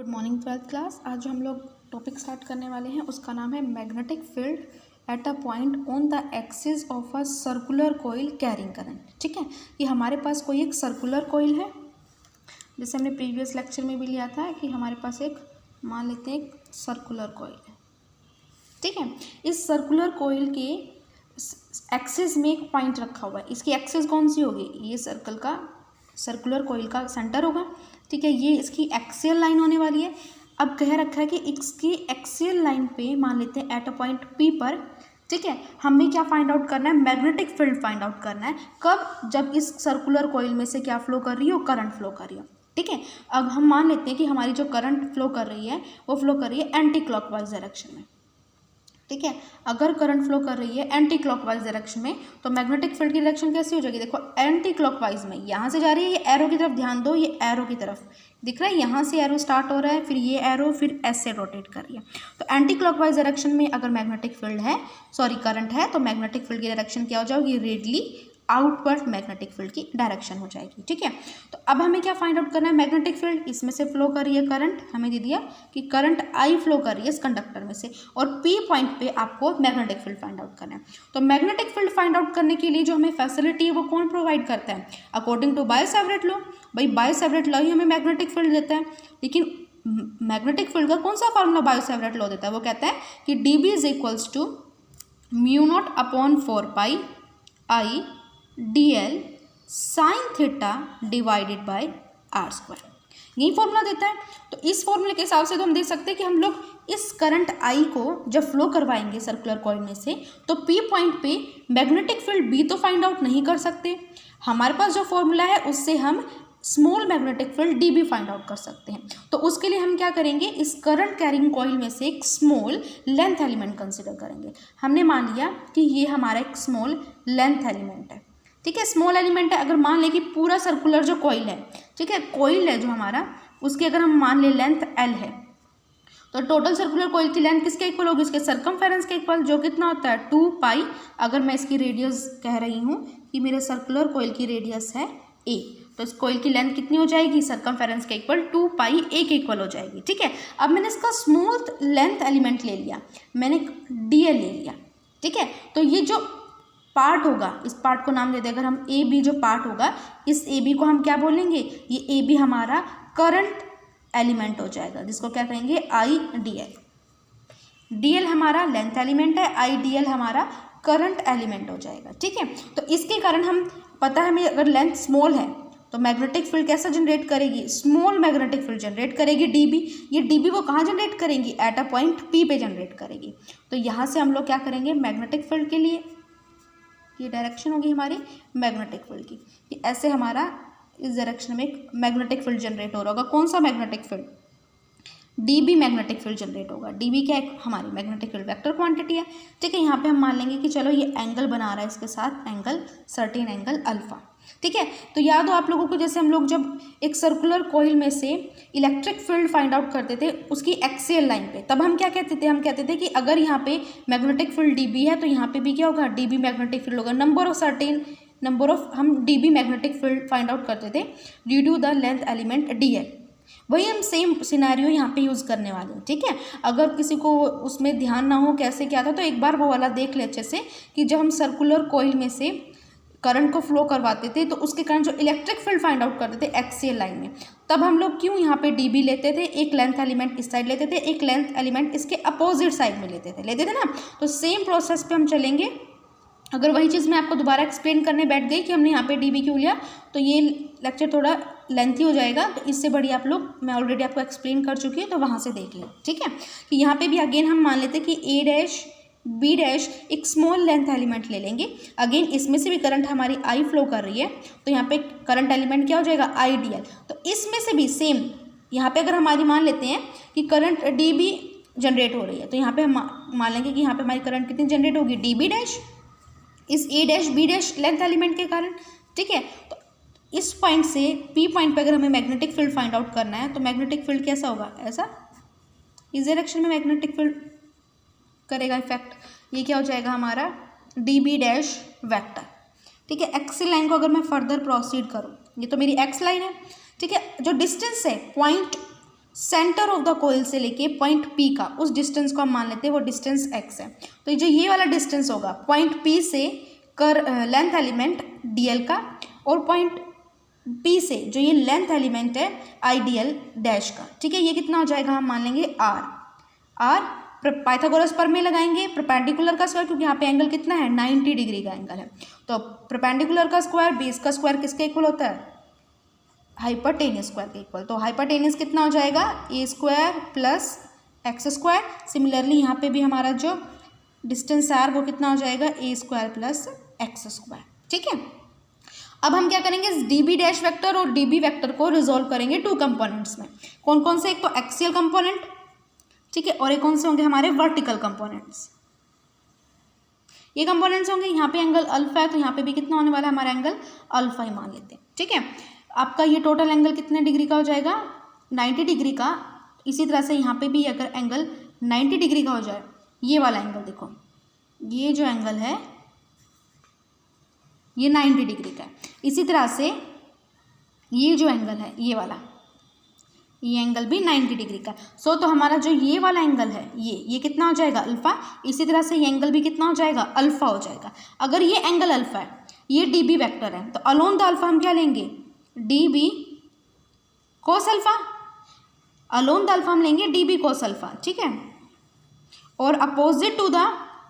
Good morning 12th class. आज जो हम लोग टॉपिक स्टार्ट करने वाले हैं उसका नाम है magnetic field at a point on the axis of a circular coil carrying current. ठीक है, कि हमारे पास कोई एक सर्कुलर कोइल है, जैसे हमने प्रीवियस लेक्चर में भी लिया था कि हमारे पास एक मान लेते हैं एक सर्कुलर कोइल है। ठीक है, इस सर्कुलर कोइल के एक्सिस में एक पॉइंट रखा हुआ है। इसकी एक्सिस कौन सी होगी? ये सर्कुलर कोइल का सेंटर होगा। ठीक है, ये इसकी एक्सियल लाइन होने वाली है। अब कह रखा है कि इसकी एक्सियल लाइन पे मान लेते हैं एट अ पॉइंट पी पर। ठीक है, हमें क्या फाइंड आउट करना है? मैग्नेटिक फील्ड फाइंड आउट करना है। कब? जब इस सर्कुलर कोइल में से क्या फ्लो कर रही हो? करंट फ्लो कर रही हो। ठीक है, अब हम मान लेते हैं कि हमारी जो करंट फ्लो कर रही है वो फ्लो कर रही है एंटी क्लॉकवाइज डायरेक्शन में। ठीक है, अगर करंट फ्लो कर रही है एंटी क्लॉकवाइज डायरेक्शन में तो मैग्नेटिक फील्ड की डायरेक्शन कैसी हो जाएगी? देखो, एंटी क्लॉकवाइज में यहाँ से जा रही है, ये एरो की तरफ ध्यान दो, ये एरो की तरफ दिख रहा है, यहाँ से एरो स्टार्ट हो रहा है, फिर ये एरो फिर ऐसे रोटेट कर रही है। तो एंटी क्लॉकवाइज डायरेक्शन में अगर मैग्नेटिक फील्ड है, करंट है, तो मैग्नेटिक फील्ड की डायरेक्शन क्या हो जाएगी? रेडियली आउटवर्ड मैग्नेटिक फील्ड की डायरेक्शन हो जाएगी। ठीक है, तो अब हमें क्या फाइंड आउट करना है? मैग्नेटिक फील्ड, इसमें से फ्लो कर रही है करंट, हमें दे दिया कि करंट आई फ्लो कर रही है इस कंडक्टर में से, और पी पॉइंट पे आपको मैग्नेटिक फील्ड फाइंड आउट करना है। तो मैग्नेटिक फील्ड फाइंड आउट करने के लिए जो हमें फैसिलिटी है वो कौन प्रोवाइड करता है? According to Biot Savart law. भाई बायो-सेवरेट लॉ ही हमें मैग्नेटिक फील्ड देता है, लेकिन मैग्नेटिक फील्ड का कौन सा फॉर्मूला बायो-सेवरेट लॉ देता है? वो कहता है कि dB is equals to mu not upon 4 pi dl sine theta divided by r square, यही फॉर्मूला देता है। तो इस फॉर्मूले के हिसाब से तो हम देख सकते हैं कि हम लोग इस करंट आई को जब फ्लो करवाएंगे सर्कुलर कॉइल में से, तो पी पॉइंट पे मैग्नेटिक फील्ड बी तो फाइंड आउट नहीं कर सकते। हमारे पास जो फॉर्मूला है उससे हम small magnetic field d b find out कर सकते हैं। तो उसके लिए हम क्या करेंगे? इस करंट कैरिंग कॉइल में से एक स्मॉल लेंथ एलिमेंट कंसिडर करेंगे। हमने मान लिया कि ये हमारा एक स्मॉल लेंथ एलिमेंट है। ठीक है, स्मॉल एलिमेंट है। अगर मान ले कि पूरा सर्कुलर जो कॉइल है, ठीक है, कॉइल है जो हमारा, उसकी अगर हम मान ले लेंथ एल है, तो टोटल सर्कुलर कॉइल की लेंथ किसके इक्वल होगी? इसके सर्कमफेरेंस के इक्वल, जो कितना होता है 2 पाई। अगर मैं इसकी रेडियस कह रही हूँ कि मेरे सर्कुलर कॉइल की रेडियस है ए, तो इस कॉइल की लेंथ कितनी हो जाएगी? सर्कमफेरेंस के इक्वल 2 पाई ए के इक्वल हो जाएगी। ठीक है, अब मैंने इसका स्मॉल लेंथ एलिमेंट ले लिया, मैंने डी एल ले लिया। ठीक है, तो ये जो पार्ट होगा, इस पार्ट को नाम दे दें अगर हम ए बी, जो पार्ट होगा इस ए बी को हम क्या बोलेंगे? ये ए बी हमारा करंट एलिमेंट हो जाएगा, जिसको क्या कहेंगे? आई डी एल। डी एल हमारा लेंथ एलिमेंट है, आई डी एल हमारा करंट एलिमेंट हो जाएगा। ठीक है, तो इसके कारण हम पता है हमें अगर लेंथ स्मॉल है तो मैग्नेटिक फील्ड कैसा जनरेट करेगी? स्मॉल मैग्नेटिक फील्ड जनरेट करेगी डी बी। ये डी बी वो कहाँ जनरेट करेंगी? एट अ पॉइंट पी पे जनरेट करेगी। तो यहाँ से हम लोग क्या करेंगे? मैग्नेटिक फील्ड के लिए ये डायरेक्शन होगी हमारी मैग्नेटिक फील्ड की, कि ऐसे हमारा इस डायरेक्शन में एक मैग्नेटिक फील्ड जनरेट हो रहा होगा। कौन सा magnetic field? DB magnetic field generate होगा। डीबी क्या है? हमारी मैग्नेटिक फील्ड वेक्टर क्वांटिटी है। ठीक है, यहाँ पे हम मान लेंगे कि चलो ये एंगल बना रहा है इसके साथ एंगल, सर्टेन एंगल अल्फा। ठीक है, तो याद हो आप लोगों को, जैसे हम लोग जब एक सर्कुलर कॉइल में से इलेक्ट्रिक फील्ड फाइंड आउट करते थे उसकी एक्सियल लाइन पे, तब हम क्या कहते थे? हम कहते थे कि अगर यहाँ पे मैग्नेटिक फील्ड डीबी है तो यहाँ पे भी क्या होगा? डीबी मैग्नेटिक फील्ड होगा। नंबर ऑफ हम dB magnetic field find out करते थे due to the length element d l. वही हम सेम सिनेरियो यहाँ पे यूज़ करने वाले हैं। ठीक है, अगर किसी को उसमें ध्यान ना हो कैसे क्या था, तो एक बार वो वाला देख ले अच्छे से, कि जब हम सर्कुलर कॉइल में से करंट को फ्लो करवाते थे तो उसके कारण जो इलेक्ट्रिक फील्ड फाइंड आउट करते थे एक्सियल लाइन में, तब हम लोग क्यों यहाँ पे डीबी लेते थे? एक लेंथ एलिमेंट इस साइड लेते थे, एक लेंथ एलिमेंट इसके अपोजिट साइड में लेते थे ना। तो सेम प्रोसेस पे हम चलेंगे। अगर वही चीज़ मैं आपको दोबारा एक्सप्लेन करने बैठ गई कि हमने यहाँ पे डीबी क्यों लिया, तो ये लेक्चर थोड़ा लेंथी हो जाएगा। तो इससे बढ़िया आप लोग, मैं ऑलरेडी आपको एक्सप्लेन कर चुकी हूँ, तो वहाँ से देख लें। ठीक है, कि यहाँ पे भी अगेन हम मान लेते कि ए डैश बी डैश एक स्मॉल लेंथ एलिमेंट ले लेंगे। अगेन इसमें से भी करंट हमारी आई फ्लो कर रही है, तो यहाँ पे करंट एलिमेंट क्या हो जाएगा? आई डी एल। तो इसमें से भी सेम यहाँ पे अगर हमारी मान लेते हैं कि करंट डी बी जनरेट हो रही है, तो यहाँ पे हम मान लेंगे कि यहाँ पे हमारी करंट कितनी जनरेट होगी? डी बी डैश, इस A dash B dash length element के कारण। ठीक है, तो इस पॉइंट से पी पॉइंट पे अगर हमें मैग्नेटिक फील्ड फाइंड आउट करना है तो मैग्नेटिक फील्ड कैसा होगा? ऐसा, इस डायरेक्शन में मैग्नेटिक फील्ड करेगा इफेक्ट। ये क्या हो जाएगा हमारा? D B dash vector. ठीक है, एक्स लाइन को अगर मैं फर्दर प्रोसीड करूँ, ये तो मेरी एक्स लाइन है। ठीक है, जो डिस्टेंस है पॉइंट सेंटर ऑफ द कोयल से लेके पॉइंट पी का उस डिस्टेंस को हम मान लेते हैं वो डिस्टेंस एक्स है। तो जो ये वाला डिस्टेंस होगा पॉइंट पी से कर लेंथ एलिमेंट डी एल का, और पॉइंट पी से जो ये लेंथ एलिमेंट है आई डी एल डैश का, ठीक है, ये कितना हो जाएगा, हम मान लेंगे आर। आर पाइथागोरस पर में लगाएंगे परपेंडिकुलर का स्क्वायर, क्योंकि यहाँ पे एंगल कितना है 90 डिग्री का एंगल है। तो परपेंडिकुलर का स्क्वायर बेस का स्क्वायर किसके इक्वल होता है, हाइपरटेनियस स्क्वायर के इक्वल। तो हाइपरटेनियस कितना हो जाएगा, a square plus x square. Similarly यहाँ पे भी हमारा जो डिस्टेंस आर वो कितना हो जाएगा, a square plus x square, ठीक है। अब हम क्या करेंगे, डी बी डैश वैक्टर और डी बी वैक्टर को रिजोल्व करेंगे टू कंपोनेंट्स में। कौन कौन से, एक तो एक्सियल कंपोनेंट, ठीक है, और एक कौन से होंगे हमारे वर्टिकल कंपोनेंट्स। ये कंपोनेंट्स होंगे, यहाँ पे एंगल अल्फा है तो यहाँ पे भी कितना होने वाला है हमारा एंगल अल्फा ही मान लेते हैं, ठीक है। आपका ये टोटल एंगल कितने डिग्री का हो जाएगा, 90 डिग्री का। इसी तरह से यहाँ पे भी अगर एंगल 90 डिग्री का हो जाए, ये वाला एंगल देखो, ये जो एंगल है ये 90 डिग्री का है। इसी तरह से ये जो एंगल है ये वाला, ये एंगल भी 90 डिग्री का। सो तो हमारा जो ये वाला एंगल है ये कितना हो जाएगा अल्फा। इसी तरह से ये एंगल भी कितना हो जाएगा, अल्फा हो जाएगा। अगर ये एंगल अल्फा है, ये डी बी वैक्टर है, तो अलोन द अल्फा हम क्या लेंगे, d b cos alpha. Along the alpha हम लेंगे डी बी कोस अल्फा, ठीक है। और अपोजिट टू द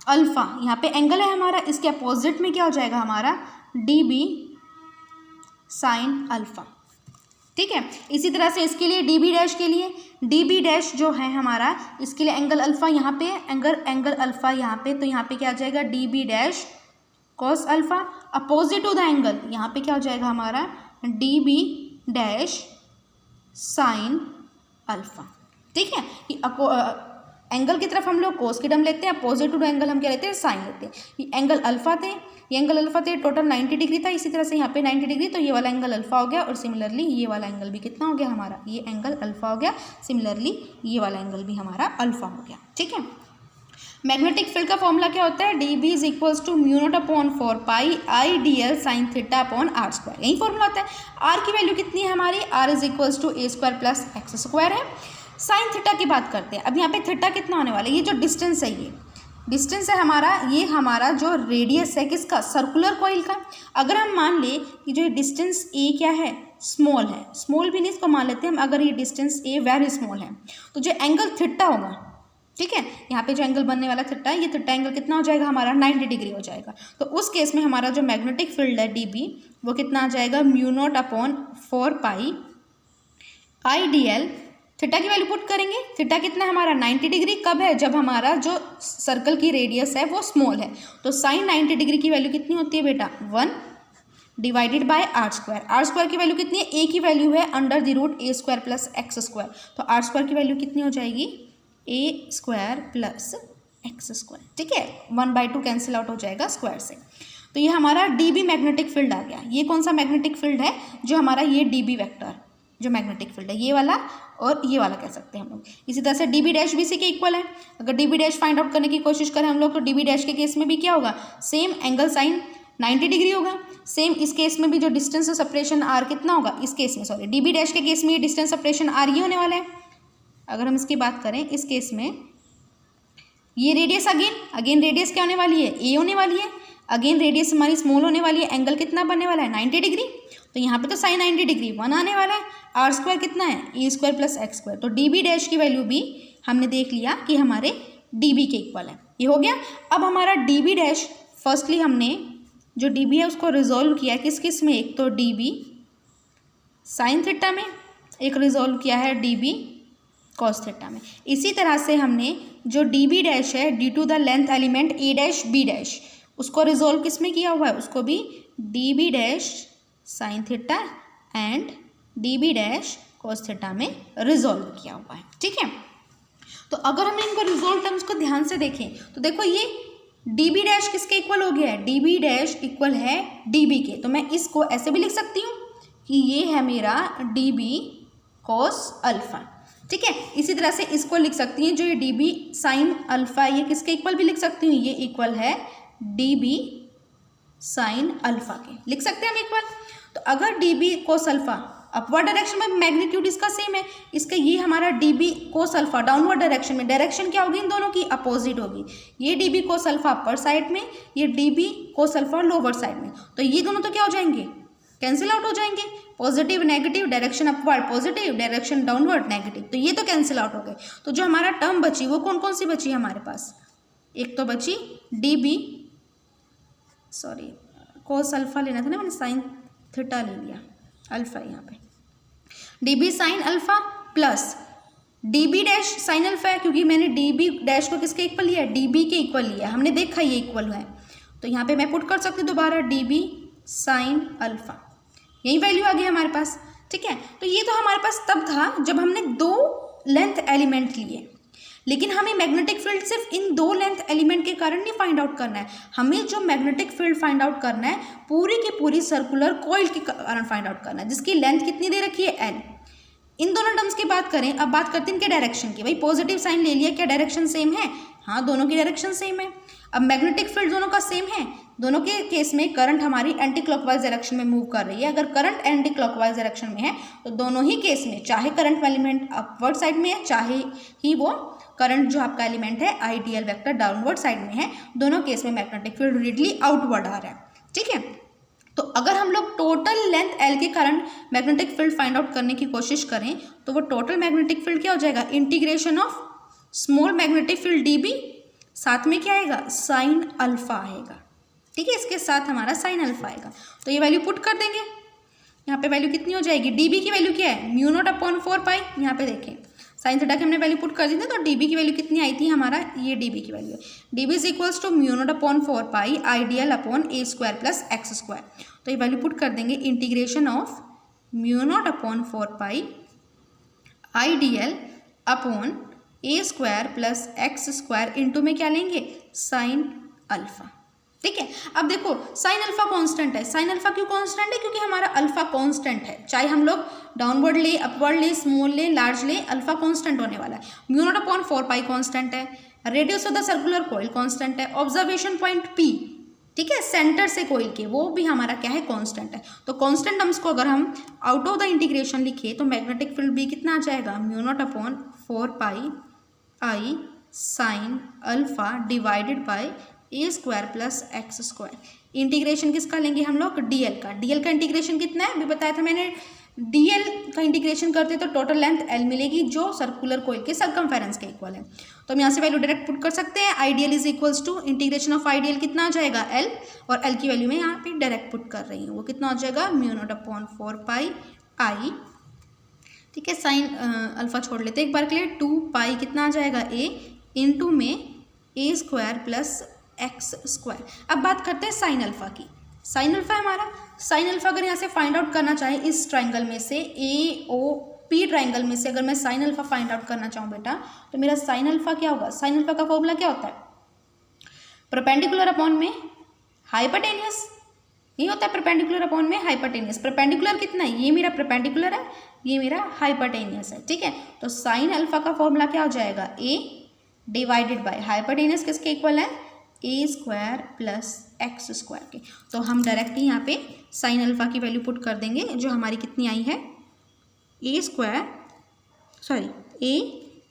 अल्फा, यहाँ पे एंगल है हमारा, इसके अपोजिट में क्या हो जाएगा हमारा, डी बी साइन अल्फा, ठीक है। इसी तरह से इसके लिए डी बी डैश के लिए, डी बी डैश जो है हमारा, इसके लिए एंगल अल्फा यहाँ पे, एंगल अल्फा यहाँ पे, तो यहाँ पे क्या आ जाएगा, d B dash cos alpha. Opposite to the angle, यहाँ पे क्या हो जाएगा हमारा, d B dash sine alpha, ठीक है। एंगल की तरफ हम लोग कोस की टर्म लेते हैं, अपोजिट टू एंगल हम क्या लेते हैं, साइन लेते हैं। ये एंगल अल्फा थे, ये एंगल अल्फा थे, टोटल 90 डिग्री था। इसी तरह से यहाँ पे 90 डिग्री, तो ये वाला एंगल अल्फा हो गया, और सिमिलरली ये वाला एंगल भी कितना हो गया हमारा, ये एंगल अल्फा हो गया। सिमिलरली ये वाला एंगल भी हमारा अल्फा हो गया, ठीक है। मैग्नेटिक फील्ड का फॉर्मूला क्या होता है, d b is equals to mu not upon 4 pi i d l sine theta upon r square, यही फॉर्मूला होता है। आर की वैल्यू कितनी है हमारी, r is equals to a square plus x square है। साइन थीटा की बात करते हैं। अब यहाँ पे थीटा कितना होने वाला है, ये जो डिस्टेंस है, ये डिस्टेंस है हमारा, ये हमारा जो रेडियस है किसका, सर्कुलर कॉइल का। अगर हम मान ले कि जो डिस्टेंस ए क्या है, स्मॉल है, स्मॉल भी नहीं इसको मान लेते हम, अगर ये डिस्टेंस ए वेरी स्मॉल है, तो जो एंगल थीटा होगा, ठीक है, यहाँ पे जो एंगल बनने वाला थीटा है, ये थीटा एंगल कितना हो जाएगा हमारा, 90 डिग्री हो जाएगा। तो उस केस में हमारा जो मैग्नेटिक फील्ड है डी बी, वो कितना आ जाएगा, mu not upon 4 pi i d L. Theta की वैल्यू पुट करेंगे, थीटा कितना है हमारा, 90 डिग्री। कब है, जब हमारा जो सर्कल की रेडियस है वो स्मॉल है। तो साइन 90 डिग्री की वैल्यू कितनी होती है बेटा, 1 divided by r square. R square की वैल्यू कितनी है, ए की वैल्यू है under the root a square plus x square. तो आर स्क्वायर की वैल्यू कितनी हो जाएगी, a square plus x square, ठीक है। 1/2 कैंसिल आउट हो जाएगा स्क्वायर से। तो ये हमारा डी बी मैग्नेटिक फील्ड आ गया। ये कौन सा मैग्नेटिक फील्ड है, जो हमारा ये डी बी वैक्टर जो मैग्नेटिक फील्ड है, ये वाला और ये वाला कह सकते हैं हम लोग। इसी तरह से डी बी डैश भी सी के इक्वल है। अगर d B dash find out करने की कोशिश करें हम लोग, तो डी बी डैश के केस में भी क्या होगा, सेम एंगल साइन 90 डिग्री होगा। सेम इस केस में भी जो डिस्टेंस ऑफ सेपरेशन आर कितना होगा, इस केस में डी बी डैश के केस में ये डिस्टेंस सेपरेशन आर ये होने वाला है। अगर हम इसकी बात करें, इस केस में ये रेडियस अगेन रेडियस क्या होने वाली है, ए होने वाली है। अगेन रेडियस हमारी स्मॉल होने वाली है। एंगल कितना बनने वाला है, 90 डिग्री। तो यहाँ पे तो साइन 90 डिग्री 1 आने वाला है। आर स्क्वायर कितना है, ए स्क्वायर प्लस एक्स स्क्वायर। तो डी बी डैश की वैल्यू भी हमने देख लिया कि हमारे डी बी के इक्वल है। ये हो गया। अब हमारा डी बी डैश, फर्स्टली हमने जो डी बी है उसको रिजोल्व किया किस किस में, एक तो डी बी साइन थीटा में, एक रिजोल्व किया है डी बी कॉस थीटा में। इसी तरह से हमने जो डी बी डैश है due to the length element a dash B dash, उसको रिजोल्व किस में किया हुआ है, उसको भी d B dash sine theta and d B dash cos theta में रिजोल्व किया हुआ है। ठीक है, तो अगर हम इनको रिजोल्व टर्म्स को ध्यान से देखें तो देखो ये डी बी डैश किसके इक्वल हो गया है, डी बी डैश इक्वल है डी बी के। तो मैं इसको ऐसे भी लिख सकती हूँ कि ये है मेरा डी बी कॉस अल्फा। ठीक है, इसी तरह से इसको लिख सकती हैं, जो ये डी बी साइन अल्फा ये किसके इक्वल भी लिख सकती हूँ, ये इक्वल है डी बी साइन अल्फा के, लिख सकते हैं हम इक्वल। तो अगर d b cos alpha upward direction में मैग्नीट्यूड इसका सेम है, इसका ये हमारा dB cos alpha downward direction में, डायरेक्शन क्या होगी इन दोनों की अपोजिट होगी, ये dB cos alpha upper side में, ये dB cos alpha lower side में, तो ये दोनों तो क्या हो जाएंगे, कैंसिल आउट हो जाएंगे, positive negative, direction upward positive, direction downward negative, तो ये तो कैंसिल आउट हो गए। तो जो हमारा टर्म बची वो कौन कौन सी बची हमारे पास, एक तो बची dB कोस अल्फा लेना था ना, मैंने साइन थीटा ले लिया, अल्फा यहाँ पे dB sine alpha plus dB dash sine alpha है, क्योंकि मैंने dB डैश को किसके इक्वल लिया है, dB के इक्वल लिया है, हमने देखा ये इक्वल है, तो यहाँ पे मैं पुट कर सकती हूँ दोबारा dB साइन अल्फा, यही वैल्यू आ गई हमारे पास। ठीक है, तो ये तो हमारे पास तब था जब हमने दो लेंथ एलिमेंट लिए, लेकिन हमें मैग्नेटिक फील्ड सिर्फ इन दो लेंथ एलिमेंट के कारण नहीं फाइंड आउट करना है, हमें जो मैग्नेटिक फील्ड फाइंड आउट करना है पूरी की पूरी सर्कुलर कॉइल के कारण फाइंड आउट करना है, जिसकी लेंथ कितनी दे रखी है L। इन दोनों टर्म्स की बात करें, अब बात करते हैं इनके डायरेक्शन की। भाई पॉजिटिव साइन ले लिया, क्या डायरेक्शन सेम है, हाँ दोनों की डायरेक्शन सेम है। अब मैग्नेटिक फील्ड दोनों का सेम है, दोनों के केस में करंट हमारी एंटी क्लॉकवाइज डायरेक्शन में मूव कर रही है। अगर करंट एंटी क्लॉकवाइज डायरेक्शन में है तो दोनों ही केस में, चाहे करंट एलिमेंट अपवर्ड साइड में है, चाहे ही वो करंट जो आपका एलिमेंट है आइडियल वेक्टर डाउनवर्ड साइड में है, दोनों केस में मैग्नेटिक फील्ड रिलेटिवली आउटवर्ड आ रहा है। ठीक है, तो अगर हम लोग टोटल लेंथ L के कारण मैग्नेटिक फील्ड फाइंड आउट करने की कोशिश करें तो वो टोटल मैग्नेटिक फील्ड क्या हो जाएगा, integration of small magnetic field dB, साथ में क्या आएगा, साइन अल्फा आएगा। ठीक है, इसके साथ हमारा साइन अल्फा आएगा, तो ये वैल्यू पुट कर देंगे। यहाँ पे वैल्यू कितनी हो जाएगी, dB की वैल्यू क्या है, μ0/4π, यहाँ पे देखें साइन थीटा की हमने वैल्यू पुट कर दी थी, तो dB की वैल्यू कितनी आई थी हमारा, ये dB की वैल्यू है, dB is equals to μ0/4π ideal upon a² plus x²। तो ये वैल्यू पुट कर देंगे, integration of μ0/4π ideal upon a² plus x² into में क्या लेंगे, साइन अल्फा। ठीक है, अब देखो साइन अल्फा कांस्टेंट है, साइन अल्फा क्यों कांस्टेंट है, क्योंकि हमारा अल्फा कांस्टेंट है, चाहे हम लोग डाउनवर्ड ले, अपवर्ड ले, स्मॉल ले, लार्ज ले, अल्फा कांस्टेंट होने वाला है। μ0/4π कांस्टेंट है, radius of the circular coil constant है, ऑब्जर्वेशन पॉइंट P, ठीक है, सेंटर से कॉइल के, वो भी हमारा क्या है, कांस्टेंट है। तो कांस्टेंट टर्म्स को अगर हम आउट ऑफ द इंटीग्रेशन लिखे तो मैग्नेटिक फील्ड भी कितना आ जाएगा, μ0/4π I sine alpha divided by a² plus x²। Integration किसका लेंगे हम लोग, dl का। dl का इंटीग्रेशन कितना है, अभी बताया था मैंने, dl का इंटीग्रेशन करते तो टोटल लेंथ L मिलेगी जो सर्कुलर कॉइल के सर्कमफेरेंस के इक्वल है। तो हम यहाँ से वैल्यू डायरेक्ट पुट कर सकते हैं, ideal is equals to integration of ideal कितना आ जाएगा, L, और L की वैल्यू मैं यहाँ पे डायरेक्ट पुट कर रही हूँ, वो कितना हो जाएगा, μ0/4π I। ठीक है, साइन अल्फा छोड़ लेते हैं एक बार के लिए, 2π कितना आ जाएगा, a इंटू में a² प्लस x²। अब बात करते हैं साइन अल्फा की। साइन अल्फा हमारा, साइन अल्फा अगर यहाँ से फाइंड आउट करना चाहे इस ट्राइंगल में से, AOP ट्राइंगल में से अगर मैं साइन अल्फा फाइंड आउट करना चाहूँ बेटा, तो मेरा साइन अल्फा क्या होगा, साइन अल्फा का फॉर्मूला क्या होता है, परपेंडिकुलर अपॉन में हाइपोटेनियस, ये होता है परपेंडिकुलर अपॉन में हाइपोटेनियस। परपेंडिकुलर कितना है, ये मेरा परपेंडिकुलर है, ये मेरा हाइपोटेनियस है। ठीक है, तो साइन अल्फा का फॉर्मूला क्या हो जाएगा, a डिवाइडेड बाय हाइपोटेनियस किसके इक्वल है, a² प्लस x² के। तो हम डायरेक्टली यहाँ पे साइन अल्फा की वैल्यू पुट कर देंगे, जो हमारी कितनी आई है, a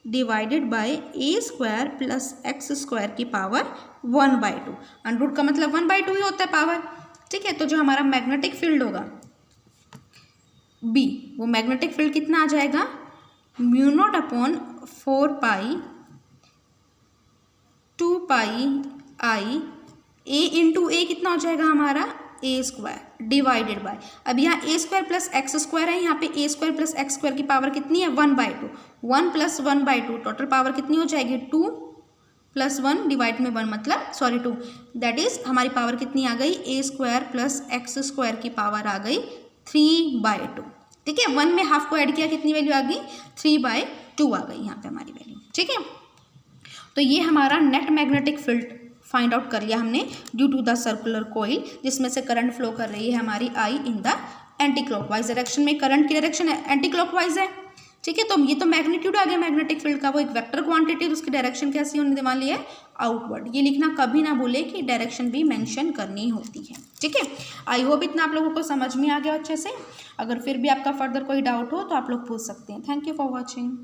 divided by a² plus x² की पावर 1/2। अंडरूट का मतलब 1/2 ही होता है पावर। ठीक है, तो जो हमारा मैग्नेटिक फील्ड होगा B, वो मैग्नेटिक फील्ड कितना आ जाएगा, μ0/4π 2π I a इंटू a कितना हो जाएगा हमारा, a² डिवाइडेड बाय, अब यहाँ a² प्लस x² है, यहाँ पे a² प्लस x² की पावर कितनी है, 1/2, 1 प्लस 1/2 टोटल पावर कितनी हो जाएगी, 2 प्लस 1 डिवाइड में 1 मतलब 2, दैट इज हमारी पावर कितनी आ गई, a² प्लस x² की पावर आ गई 3/2। ठीक है, 1 में हाफ को ऐड किया, कितनी वैल्यू आ गई, 3/2 आ गई यहाँ पे हमारी वैल्यू। ठीक है, तो ये हमारा net magnetic field find out कर लिया हमने due to the circular coil, जिसमें से करंट फ्लो कर रही है हमारी I in the anti clockwise direction में, करंट की डायरेक्शन एंटी क्लॉकवाइज है। ठीक है, तो ये तो मैग्नीट्यूड आ गया मैग्नेटिक फील्ड का, वो एक वेक्टर क्वांटिटी, उसकी डायरेक्शन कैसी होने वाली है, आउटवर्ड। ये लिखना कभी ना भूले कि डायरेक्शन भी मेंशन करनी होती है। ठीक है, आई होप इतना आप लोगों को समझ में आ गया अच्छे से। अगर फिर भी आपका फर्दर कोई डाउट हो तो आप लोग पूछ सकते हैं। Thank you for watching.